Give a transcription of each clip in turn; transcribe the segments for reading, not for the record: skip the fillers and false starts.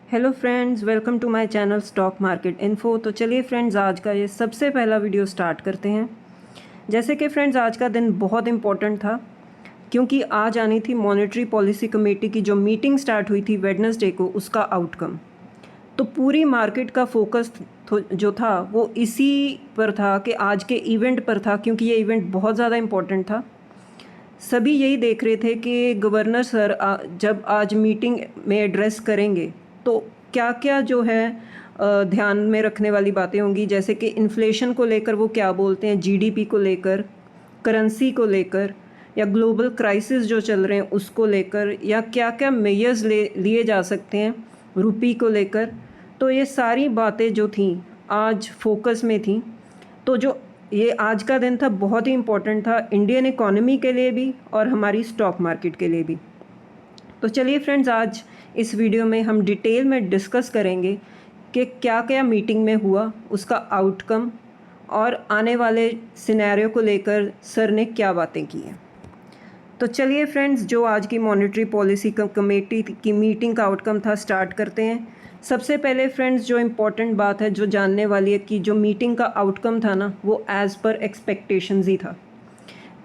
Hello friends, welcome to my channel stock market info. तो चलिए friends, आज का ये सबसे पहला वीडियो स्टार्ट करते हैं। जैसे कि फ्रेंड्स, आज का दिन बहुत इंपॉर्टेंट था क्योंकि आज आनी थी मॉनेटरी पॉलिसी कमेटी की जो मीटिंग स्टार्ट हुई थी वेडनेसडे को, उसका आउटकम। तो पूरी मार्केट का फोकस जो था वो इसी पर था कि आज के इवेंट पर था, क्योंकि ये इवेंट बहुत ज़्यादा इम्पोर्टेंट था। सभी यही देख रहे थे कि गवर्नर सर जब आज मीटिंग में एड्रेस करेंगे तो क्या क्या जो है ध्यान में रखने वाली बातें होंगी। जैसे कि इन्फ्लेशन को लेकर वो क्या बोलते हैं, जीडीपी को लेकर, करेंसी को लेकर, या ग्लोबल क्राइसिस जो चल रहे हैं उसको लेकर, या क्या क्या मेजर्स लिए जा सकते हैं रुपी को लेकर। तो ये सारी बातें जो थी आज फोकस में थी। तो जो ये आज का दिन था बहुत ही इम्पोर्टेंट था इंडियन इकोनॉमी के लिए भी और हमारी स्टॉक मार्केट के लिए भी। तो चलिए फ्रेंड्स, आज इस वीडियो में हम डिटेल में डिस्कस करेंगे कि क्या क्या मीटिंग में हुआ, उसका आउटकम, और आने वाले सिनेरियो को लेकर सर ने क्या बातें की हैं। तो चलिए फ्रेंड्स, जो आज की मॉनेटरी पॉलिसी कमेटी की मीटिंग का आउटकम था, स्टार्ट करते हैं। सबसे पहले फ्रेंड्स, जो इम्पोर्टेंट बात है जो जानने वाली है कि जो मीटिंग का आउटकम था ना, वो एज़ पर एक्सपेक्टेशंस ही था।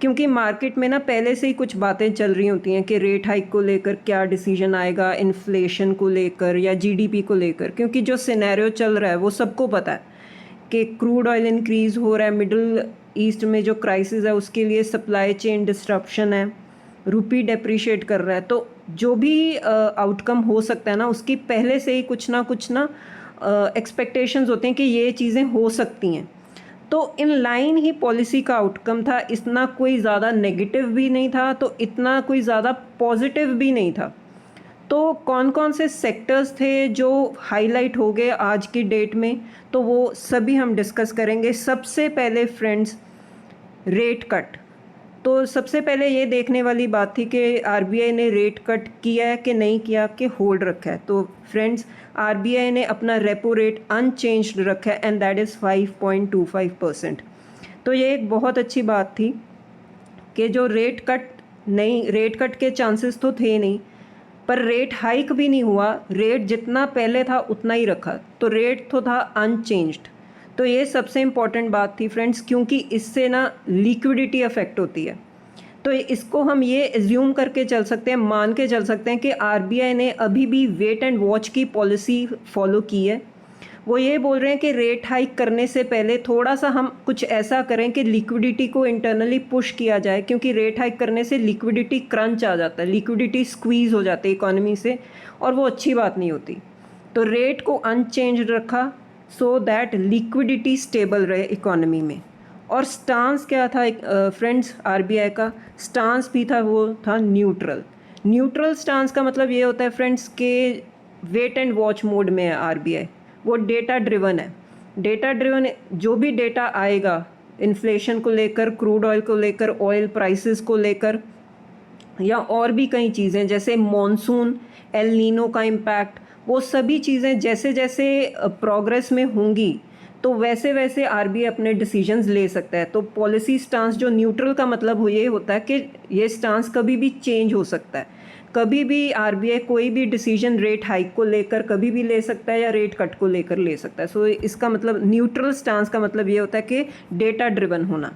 क्योंकि मार्केट में ना पहले से ही कुछ बातें चल रही होती हैं कि रेट हाइक को लेकर क्या डिसीजन आएगा, इन्फ्लेशन को लेकर या जीडीपी को लेकर। क्योंकि जो सिनेरियो चल रहा है वो सबको पता है कि क्रूड ऑयल इंक्रीज़ हो रहा है, मिडिल ईस्ट में जो क्राइसिस है उसके लिए सप्लाई चेन डिस्ट्रप्शन है, रुपी डेप्रिशिएट कर रहा है। तो जो भी आउटकम हो सकता है ना, उसकी पहले से ही कुछ ना एक्सपेक्टेशंस होते हैं कि ये चीज़ें हो सकती हैं। तो इन लाइन ही पॉलिसी का आउटकम था। इतना कोई ज़्यादा नेगेटिव भी नहीं था तो इतना कोई ज़्यादा पॉजिटिव भी नहीं था। तो कौन कौन से सेक्टर्स थे जो हाईलाइट हो गए आज की डेट में, तो वो सभी हम डिस्कस करेंगे। सबसे पहले फ्रेंड्स, रेट कट। तो सबसे पहले ये देखने वाली बात थी कि आरबीआई ने रेट कट किया है कि नहीं किया, कि होल्ड रखा है। तो फ्रेंड्स, आरबीआई ने अपना रेपो रेट अनचेंज्ड रखा है एंड दैट इज़ 5.25%। तो ये एक बहुत अच्छी बात थी कि जो रेट कट के चांसेस तो थे नहीं, पर रेट हाइक भी नहीं हुआ, रेट जितना पहले था उतना ही रखा, तो रेट तो था अनचेंज्ड। तो ये सबसे इम्पॉर्टेंट बात थी फ्रेंड्स, क्योंकि इससे ना लिक्विडिटी अफेक्ट होती है। तो इसको हम ये एज्यूम करके चल सकते हैं, मान के चल सकते हैं कि आरबीआई ने अभी भी वेट एंड वॉच की पॉलिसी फॉलो की है। वो ये बोल रहे हैं कि रेट हाइक करने से पहले थोड़ा सा हम कुछ ऐसा करें कि लिक्विडिटी को इंटरनली पुश किया जाए, क्योंकि रेट हाइक करने से लिक्विडिटी क्रंच आ जाता है, लिक्विडिटी स्क्वीज़ हो जाती है इकोनॉमी से, और वो अच्छी बात नहीं होती। तो रेट को अनचेंज रखा सो दैट लिक्विडिटी स्टेबल रहे इकोनॉमी में। और स्टांस क्या था फ्रेंड्स, आरबीआई का स्टांस भी था, वो था न्यूट्रल। न्यूट्रल स्टांस का मतलब ये होता है फ्रेंड्स के वेट एंड वॉच मोड में है आरबीआई। वो डेटा ड्रिवन है। डेटा ड्रिवन जो भी डेटा आएगा इन्फ्लेशन को लेकर, क्रूड ऑयल को लेकर, ऑयल प्राइसेस को लेकर, या और भी कई चीज़ें जैसे मॉनसून, एल नीनो का इम्पैक्ट, वो सभी चीज़ें जैसे जैसे प्रोग्रेस में होंगी तो वैसे वैसे आरबीआई अपने डिसीजंस ले सकता है। तो पॉलिसी स्टांस जो न्यूट्रल का मतलब ये होता है कि ये स्टांस कभी भी चेंज हो सकता है। कभी भी आरबीआई कोई भी डिसीजन रेट हाइक को लेकर कभी भी ले सकता है या रेट कट को लेकर ले सकता है। सो इसका मतलब न्यूट्रल स्टांस का मतलब ये होता है कि डेटा ड्रिवन होना।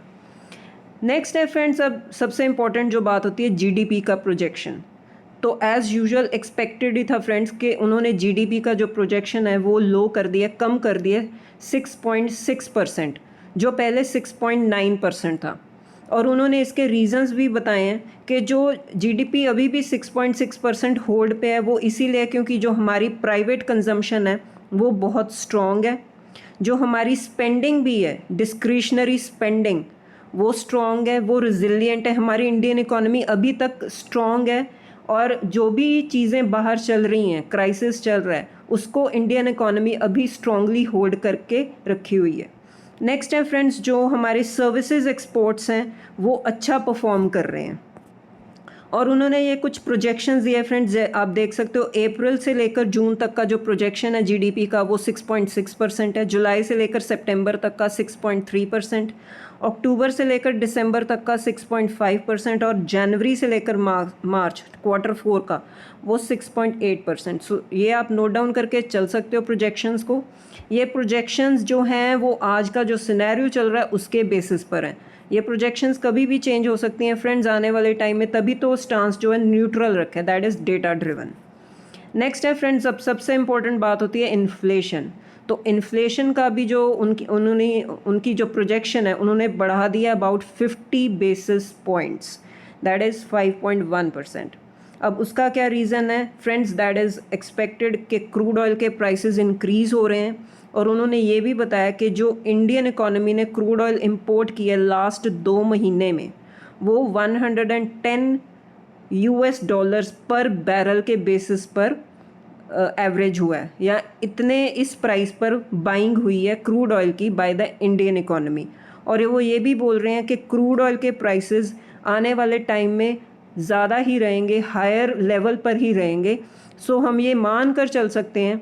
नेक्स्ट है फ्रेंड्स, अब सबसे इंपॉर्टेंट जो बात होती है जीडीपी का प्रोजेक्शन। तो एज़ यूजुअल एक्सपेक्टेड ही था फ्रेंड्स कि उन्होंने जीडीपी का जो प्रोजेक्शन है वो लो कर दिया, कम कर दिया 6.6%, जो पहले 6.9% था। और उन्होंने इसके रीजंस भी बताए हैं कि जो जीडीपी अभी भी 6.6% होल्ड पे है वो इसीलिए क्योंकि जो हमारी प्राइवेट कंजम्पशन है वो बहुत स्ट्रॉन्ग है, जो हमारी स्पेंडिंग भी है, डिस्क्रिशनरी स्पेंडिंग, वो स्ट्रॉन्ग है, वो रिजिलियंट है। हमारी इंडियन इकोनॉमी अभी तक स्ट्रॉन्ग है, और जो भी चीज़ें बाहर चल रही हैं, क्राइसिस चल रहा है, उसको इंडियन इकोनॉमी अभी स्ट्रॉन्गली होल्ड करके रखी हुई है। नेक्स्ट है फ्रेंड्स, जो हमारे सर्विसेज एक्सपोर्ट्स हैं वो अच्छा परफॉर्म कर रहे हैं। और उन्होंने ये कुछ प्रोजेक्शंस दिए फ्रेंड्स, आप देख सकते हो अप्रैल से लेकर जून तक का जो प्रोजेक्शन है जीडीपी का वो 6.6% है, जुलाई से लेकर सितंबर तक का 6.3%, अक्टूबर से लेकर दिसंबर तक का 6.5% और जनवरी से लेकर मार्च Q4 का वो 6.8%। सो ये आप नोट डाउन करके चल सकते हो प्रोजेक्शंस को। ये प्रोजेक्शंस जो हैं वो आज का जो सिनेरियो चल रहा है उसके बेसिस पर हैं। ये प्रोजेक्शंस कभी भी चेंज हो सकती हैं फ्रेंड्स आने वाले टाइम में, तभी तो स्टांस जो है न्यूट्रल रखा है, that is data driven. Next है फ्रेंड्स, अब सबसे इम्पोर्टेंट बात होती है इन्फ्लेशन। तो इन्फ्लेशन का भी जो उनकी जो प्रोजेक्शन है उन्होंने बढ़ा दिया about 50 basis points, that is 5.1%। अब उसका क्या रीज़न है फ्रेंड्स, दैट इज़ एक्सपेक्टेड कि क्रूड ऑयल के प्राइसेस इंक्रीज़ हो रहे हैं, और उन्होंने ये भी बताया कि जो इंडियन इकोनॉमी ने क्रूड ऑयल इंपोर्ट किया लास्ट 2 महीने में वो 110 $US पर बैरल के बेसिस पर एवरेज हुआ है, या इतने इस प्राइस पर बाइंग हुई है क्रूड ऑयल की बाय द इंडियन इकोनॉमी। और वो ये भी बोल रहे हैं कि क्रूड ऑयल के प्राइसेस आने वाले टाइम में ज़्यादा ही रहेंगे, हायर लेवल पर ही रहेंगे। सो हम ये मान कर चल सकते हैं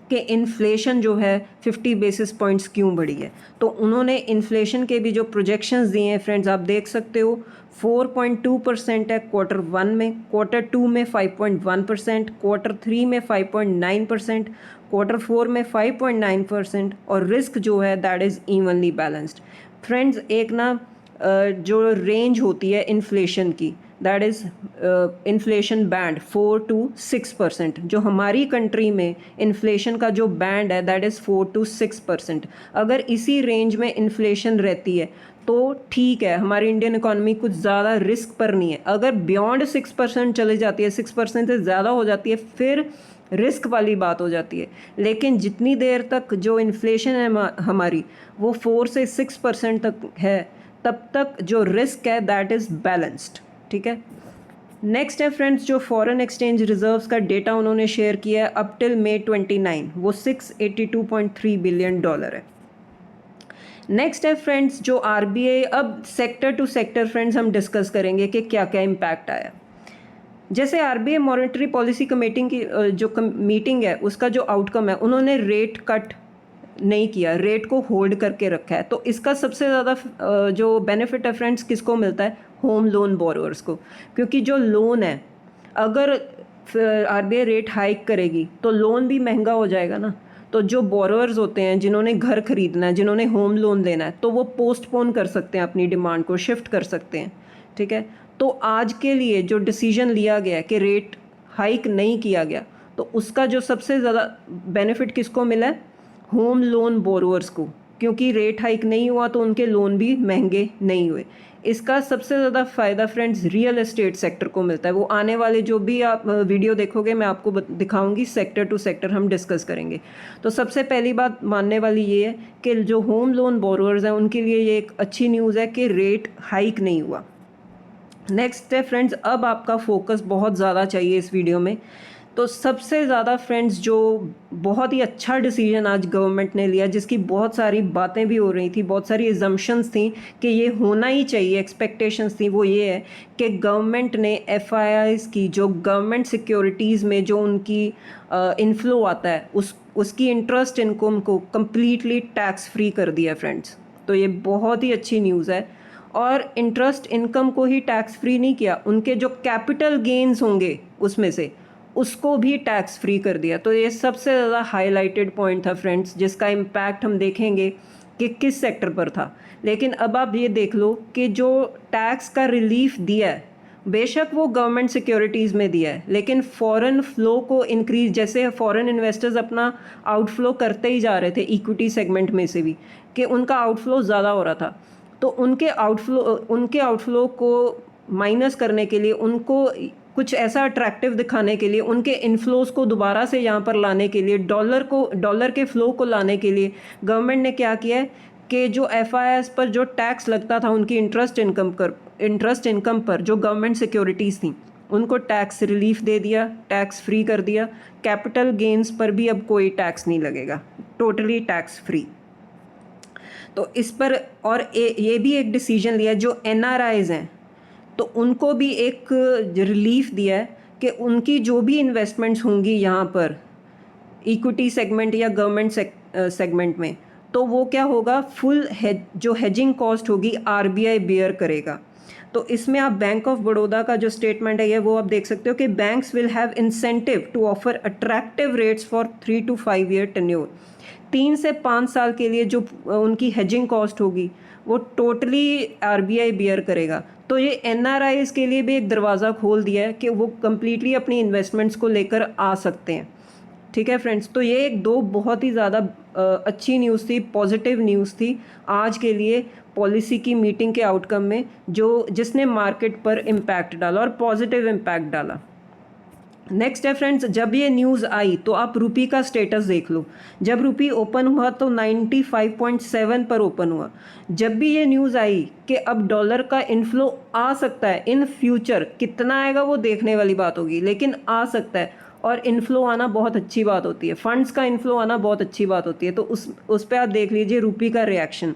कि इन्फ्लेशन जो है 50 बेसिस पॉइंट्स क्यों बढ़ी है। तो उन्होंने इन्फ्लेशन के भी जो प्रोजेक्शंस दिए हैं फ्रेंड्स आप देख सकते हो, 4.2% है Q1 में, Q2 में 5.1%, Q3 में 5.9%, Q4 में 5.9%, और रिस्क जो है that is evenly balanced. Friends एक ना जो रेंज होती है इन्फ्लेशन की, that is inflation band 4 to 6%। जो हमारी कंट्री में इन्फ्लेशन का जो बैंड है दैट इज़ 4 to 6%। अगर इसी रेंज में इन्फ्लेशन रहती है तो ठीक है, हमारी इंडियन इकोनॉमी कुछ ज़्यादा रिस्क पर नहीं है। अगर बियॉन्ड 6% चली जाती है, 6% से ज़्यादा हो जाती है, फिर रिस्क वाली बात हो जाती है। लेकिन जितनी देर तक जो इन्फ्लेशन है हमारी वो 4 से 6% तक है, तब तक जो रिस्क है दैट इज़ बैलेंस्ड। ठीक है। नेक्स्ट है फ्रेंड्स, जो फॉरेन एक्सचेंज रिजर्व्स का डेटा उन्होंने शेयर किया है अप टिल May 29 वो $682.3 बिलियन है। नेक्स्ट है फ्रेंड्स जो RBI, अब सेक्टर टू सेक्टर फ्रेंड्स हम डिस्कस करेंगे कि क्या क्या इम्पैक्ट आया। जैसे RBI मॉनेटरी पॉलिसी कमेटी की जो मीटिंग है उसका जो आउटकम है, उन्होंने रेट कट नहीं किया, रेट को होल्ड करके रखा है। तो इसका सबसे ज़्यादा जो बेनिफिट है फ्रेंड्स किसको मिलता है, होम लोन बोरोअर्स को, क्योंकि जो लोन है अगर RBI रेट हाइक करेगी तो लोन भी महंगा हो जाएगा ना। तो जो बोरोअर्स होते हैं जिन्होंने घर खरीदना है, जिन्होंने होम लोन लेना है, तो वो पोस्टपोन कर सकते हैं, अपनी डिमांड को शिफ्ट कर सकते हैं। ठीक है। तो आज के लिए जो डिसीजन लिया गया कि रेट हाइक नहीं किया गया, तो उसका जो सबसे ज़्यादा बेनिफिट किसको मिला है, होम लोन बोरोअर्स को, क्योंकि रेट हाइक नहीं हुआ तो उनके लोन भी महंगे नहीं हुए। इसका सबसे ज़्यादा फ़ायदा फ्रेंड्स रियल एस्टेट सेक्टर को मिलता है। वो आने वाले जो भी आप वीडियो देखोगे मैं आपको दिखाऊंगी, सेक्टर टू सेक्टर हम डिस्कस करेंगे। तो सबसे पहली बात मानने वाली ये है कि जो होम लोन बोरोअर्स हैं उनके लिए ये एक अच्छी न्यूज़ है कि रेट हाइक नहीं हुआ। नेक्स्ट है फ्रेंड्स, अब आपका फोकस बहुत ज़्यादा चाहिए इस वीडियो में। तो सबसे ज़्यादा फ्रेंड्स जो बहुत ही अच्छा डिसीजन आज गवर्नमेंट ने लिया, जिसकी बहुत सारी बातें भी हो रही थी, बहुत सारी एजम्पशंस थी कि ये होना ही चाहिए, एक्सपेक्टेशंस थी, वो ये है कि गवर्नमेंट ने FIIs की जो गवर्नमेंट सिक्योरिटीज़ में जो उनकी इनफ्लो आता है उसकी इंटरेस्ट इनकम को कम्प्लीटली टैक्स फ्री कर दिया फ्रेंड्स। तो ये बहुत ही अच्छी न्यूज़ है। और इंटरेस्ट इनकम को ही टैक्स फ्री नहीं किया, उनके जो कैपिटल गेन्स होंगे उसमें से उसको भी टैक्स फ्री कर दिया। तो ये सबसे ज़्यादा हाईलाइटेड पॉइंट था फ्रेंड्स, जिसका इम्पैक्ट हम देखेंगे कि किस सेक्टर पर था। लेकिन अब आप ये देख लो कि जो टैक्स का रिलीफ दिया है, बेशक वो गवर्नमेंट सिक्योरिटीज़ में दिया है, लेकिन फॉरेन फ्लो को इंक्रीज, जैसे फॉरेन इन्वेस्टर्स अपना आउटफ्लो करते ही जा रहे थे इक्विटी सेगमेंट में से भी, कि उनका आउटफ्लो ज़्यादा हो रहा था, तो उनके आउटफ्लो को माइनस करने के लिए, उनको कुछ ऐसा अट्रैक्टिव दिखाने के लिए, उनके इन्फ्लोज को दोबारा से यहाँ पर लाने के लिए, डॉलर के फ्लो को लाने के लिए गवर्नमेंट ने क्या किया है कि जो FIIs पर जो टैक्स लगता था उनकी इंटरेस्ट इनकम पर जो गवर्नमेंट सिक्योरिटीज़ थी उनको टैक्स रिलीफ दे दिया, टैक्स फ्री कर दिया। कैपिटल गेन्स पर भी अब कोई टैक्स नहीं लगेगा, टोटली टैक्स फ्री। तो इस पर और ये भी एक डिसीजन लिया जो NRIs हैं, तो उनको भी एक रिलीफ दिया है कि उनकी जो भी इन्वेस्टमेंट्स होंगी यहाँ पर इक्विटी सेगमेंट या गवर्नमेंट सेगमेंट में, तो वो क्या होगा, फुल जो हेजिंग कॉस्ट होगी आरबीआई बेयर करेगा। तो इसमें आप बैंक ऑफ बड़ौदा का जो स्टेटमेंट है ये वो आप देख सकते हो कि banks will have incentive to offer attractive rates for 3 to 5 year tenure. 3 से 5 साल के लिए जो उनकी हेजिंग कॉस्ट होगी वो टोटली आरबीआई बियर करेगा। तो ये एनआरआईज के लिए भी एक दरवाज़ा खोल दिया है कि वो कम्प्लीटली अपनी इन्वेस्टमेंट्स को लेकर आ सकते हैं। ठीक है फ्रेंड्स, तो ये एक दो बहुत ही ज़्यादा अच्छी न्यूज़ थी, पॉजिटिव न्यूज़ थी आज के लिए पॉलिसी की मीटिंग के आउटकम में, जिसने मार्केट पर इम्पैक्ट डाला और पॉजिटिव इम्पैक्ट डाला। नेक्स्ट है फ्रेंड्स, जब ये न्यूज़ आई तो आप रुपी का स्टेटस देख लो। जब रुपी ओपन हुआ तो 95.7 पर ओपन हुआ। जब भी ये न्यूज़ आई कि अब डॉलर का इन्फ्लो आ सकता है इन फ्यूचर, कितना आएगा वो देखने वाली बात होगी, लेकिन आ सकता है, और इन्फ्लो आना बहुत अच्छी बात होती है, फंड्स का इन्फ्लो आना बहुत अच्छी बात होती है। तो उस पर आप देख लीजिए रुपी का रिएक्शन।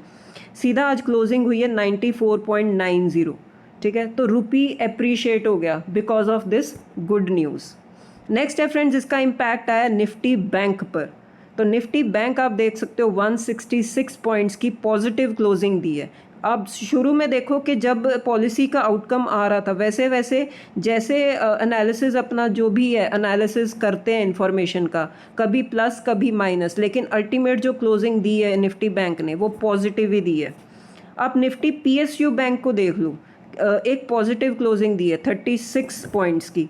सीधा आज क्लोजिंग हुई है 94.90। ठीक है, तो रुपी अप्रिशिएट हो गया because of this good news. Next है फ्रेंड्स, इसका इम्पैक्ट आया निफ्टी बैंक पर। तो निफ्टी बैंक आप देख सकते हो 166 पॉइंट्स की पॉजिटिव क्लोजिंग दी है। आप शुरू में देखो कि जब पॉलिसी का आउटकम आ रहा था वैसे वैसे जैसे एनालिसिस अपना जो भी है एनालिसिस करते हैं इन्फॉर्मेशन का, कभी प्लस कभी माइनस, लेकिन अल्टीमेट जो क्लोजिंग दी है निफ्टी बैंक ने वो पॉजिटिव ही दी है। आप निफ्टी पीएसयू बैंक को देख लो, एक पॉजिटिव क्लोजिंग दी है 36 पॉइंट्स की।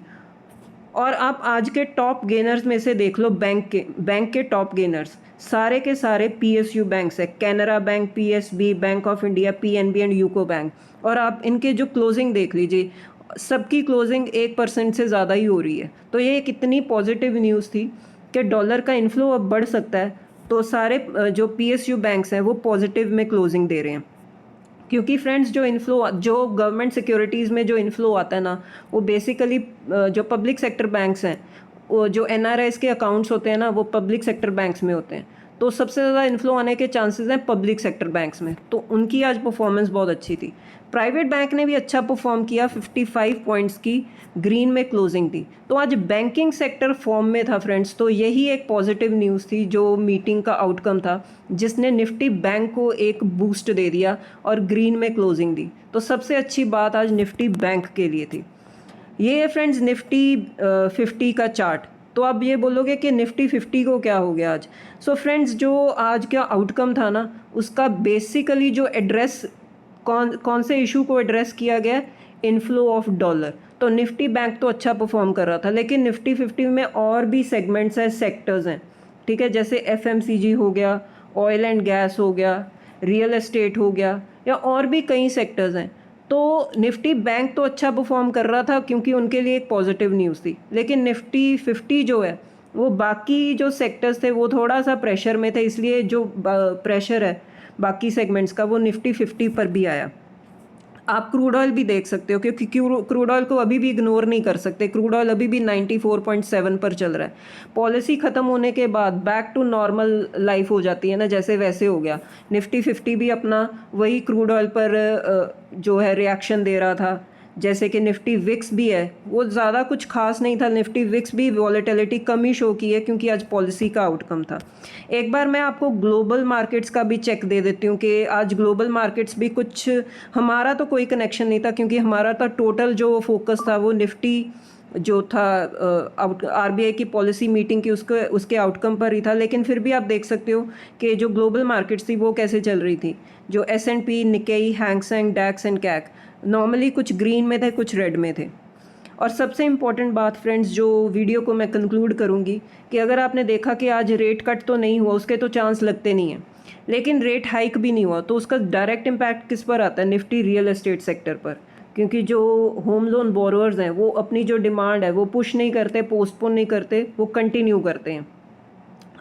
और आप आज के टॉप गेनर्स में से देख लो, बैंक के टॉप गेनर्स सारे के सारे पीएसयू बैंक्स है, Canara bank, PSB, bank of India, PNB and UCO bank. और आप इनके जो क्लोजिंग देख लीजिए, सबकी क्लोजिंग 1% से ज़्यादा ही हो रही है। तो ये कितनी पॉजिटिव न्यूज़ थी कि डॉलर का इन्फ्लो अब बढ़ सकता है। तो सारे जो पीएसयू बैंक्स हैं वो पॉजिटिव में क्लोजिंग दे रहे हैं, क्योंकि फ्रेंड्स जो गवर्नमेंट सिक्योरिटीज़ में जो इन्फ्लो आता है ना, वो बेसिकली जो पब्लिक सेक्टर बैंक्स हैं, वो जो एनआरआईज़ के अकाउंट्स होते हैं ना, वो पब्लिक सेक्टर बैंक्स में होते हैं। तो सबसे ज़्यादा इन्फ्लो आने के चांसेस हैं पब्लिक सेक्टर बैंक्स में। तो उनकी आज परफॉर्मेंस बहुत अच्छी थी। प्राइवेट बैंक ने भी अच्छा परफॉर्म किया, 55 पॉइंट्स की ग्रीन में क्लोजिंग थी। तो आज बैंकिंग सेक्टर फॉर्म में था फ्रेंड्स। तो यही एक पॉजिटिव न्यूज़ थी जो मीटिंग का आउटकम था, जिसने निफ्टी बैंक को एक बूस्ट दे दिया और ग्रीन में क्लोजिंग दी। तो सबसे अच्छी बात आज निफ्टी बैंक के लिए थी। ये है फ्रेंड्स निफ्टी 50 का चार्ट। तो आप ये बोलोगे कि निफ्टी 50 को क्या हो गया आज। सो फ्रेंड्स, जो आज का आउटकम था ना, उसका बेसिकली जो एड्रेस कौन से इशू को एड्रेस किया गया, इनफ्लो ऑफ डॉलर। तो निफ्टी बैंक तो अच्छा परफॉर्म कर रहा था, लेकिन निफ्टी 50 में और भी सेगमेंट्स हैं, सेक्टर्स हैं। ठीक है, जैसे एफएमसीजी हो गया, ऑयल एंड गैस हो गया, रियल एस्टेट हो गया, या और भी कई सेक्टर्स हैं। तो निफ्टी बैंक तो अच्छा परफॉर्म कर रहा था क्योंकि उनके लिए एक पॉजिटिव न्यूज़ थी, लेकिन निफ्टी 50 जो है वो बाकी जो सेक्टर्स थे वो थोड़ा सा प्रेशर में थे, इसलिए जो प्रेशर है बाकी सेगमेंट्स का वो निफ्टी 50 पर भी आया। आप क्रूड ऑयल भी देख सकते हो, क्योंकि क्रूड ऑयल को अभी भी इग्नोर नहीं कर सकते। क्रूड ऑयल अभी भी 94.7 पर चल रहा है। पॉलिसी ख़त्म होने के बाद बैक टू नॉर्मल लाइफ हो जाती है ना, जैसे वैसे हो गया। निफ्टी 50 भी अपना वही क्रूड ऑयल पर जो है रिएक्शन दे रहा था। जैसे कि निफ्टी विक्स भी है, वो ज़्यादा कुछ खास नहीं था। निफ्टी विक्स भी वॉलेटिलिटी कम ही शो की है क्योंकि आज पॉलिसी का आउटकम था। एक बार मैं आपको ग्लोबल मार्केट्स का भी चेक दे देती हूँ कि आज ग्लोबल मार्केट्स भी कुछ, हमारा तो कोई कनेक्शन नहीं था क्योंकि हमारा तो टोटल जो फोकस था वो निफ्टी जो था आरबीआई की पॉलिसी मीटिंग की उसके आउटकम पर ही था। लेकिन फिर भी आप देख सकते हो कि जो ग्लोबल मार्केट्स थी वो कैसे चल रही थी। जो S&P, Nikkei, Hang Seng, DAX and CAC normally कुछ ग्रीन में थे, कुछ रेड में थे। और सबसे इम्पॉर्टेंट बात फ्रेंड्स, जो वीडियो को मैं कंक्लूड करूँगी, कि अगर आपने देखा कि आज रेट कट तो नहीं हुआ, उसके तो चांस लगते नहीं हैं, लेकिन रेट हाइक भी नहीं हुआ, तो उसका डायरेक्ट इम्पैक्ट किस पर आता है, निफ्टी रियल एस्टेट सेक्टर पर। क्योंकि जो होम लोन बोरोअर्स हैं वो अपनी जो डिमांड है वो पुश नहीं करते, पोस्टपोन नहीं करते, वो कंटिन्यू करते हैं।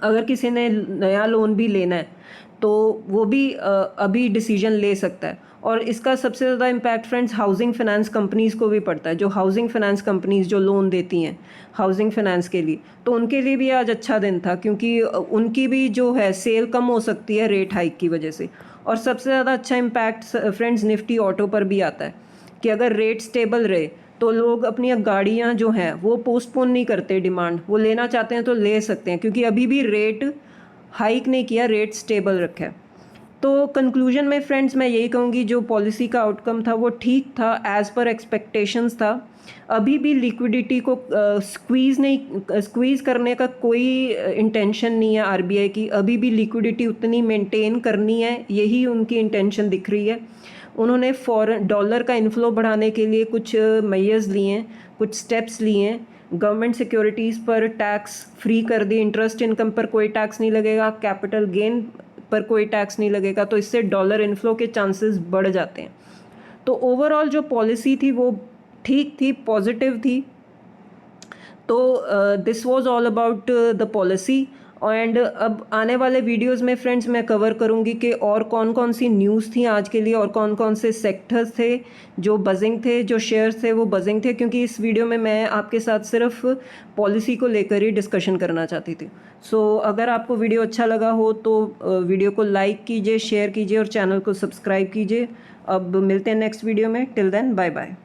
अगर किसी ने नया लोन भी लेना है तो वो भी अभी डिसीजन ले सकता है। और इसका सबसे ज़्यादा impact friends housing finance companies को भी पड़ता है। जो हाउसिंग फाइनेंस कंपनीज़ जो लोन देती हैं हाउसिंग फाइनेंस के लिए, तो उनके लिए भी आज अच्छा दिन था क्योंकि उनकी भी जो है सेल कम हो सकती है रेट हाइक की वजह से। और सबसे ज़्यादा अच्छा इम्पैक्ट फ्रेंड्स निफ्टी ऑटो पर भी आता है कि अगर रेट स्टेबल रहे तो लोग अपनी गाड़ियाँ जो हैं वो पोस्टपोन नहीं करते, डिमांड वो लेना चाहते हैं तो ले सकते हैं, क्योंकि अभी भी रेट हाइक नहीं किया, रेट स्टेबल रखा है। तो कंक्लूजन में फ्रेंड्स मैं यही कहूँगी, जो पॉलिसी का आउटकम था वो ठीक था, एज़ पर एक्सपेक्टेशंस था। अभी भी लिक्विडिटी को स्क्वीज़ करने का कोई इंटेंशन नहीं है आरबीआई की। अभी भी लिक्विडिटी उतनी मेंटेन करनी है, यही उनकी इंटेंशन दिख रही है। उन्होंने फॉरेन डॉलर का इन्फ्लो बढ़ाने के लिए कुछ मेजर्स लिए हैं, कुछ स्टेप्स लिए हैं। गवर्नमेंट सिक्योरिटीज़ पर टैक्स फ्री कर दी, इंटरेस्ट इनकम पर कोई टैक्स नहीं लगेगा, कैपिटल गेन पर कोई टैक्स नहीं लगेगा, तो इससे डॉलर इन्फ्लो के चांसेस बढ़ जाते हैं। तो ओवरऑल जो पॉलिसी थी वो ठीक थी, पॉजिटिव थी। तो this was all about the policy. And अब आने वाले वीडियोस में फ्रेंड्स मैं कवर करूंगी कि और कौन कौन सी न्यूज़ थी आज के लिए, और कौन कौन से सेक्टर्स थे जो बजिंग थे, जो शेयर्स थे वो बजिंग थे, क्योंकि इस वीडियो में मैं आपके साथ सिर्फ पॉलिसी को लेकर ही डिस्कशन करना चाहती थी। सो अगर आपको वीडियो अच्छा लगा हो तो वीडियो को लाइक कीजिए, शेयर कीजिए और चैनल को सब्सक्राइब कीजिए। अब मिलते हैं नेक्स्ट वीडियो में। Till then bye bye.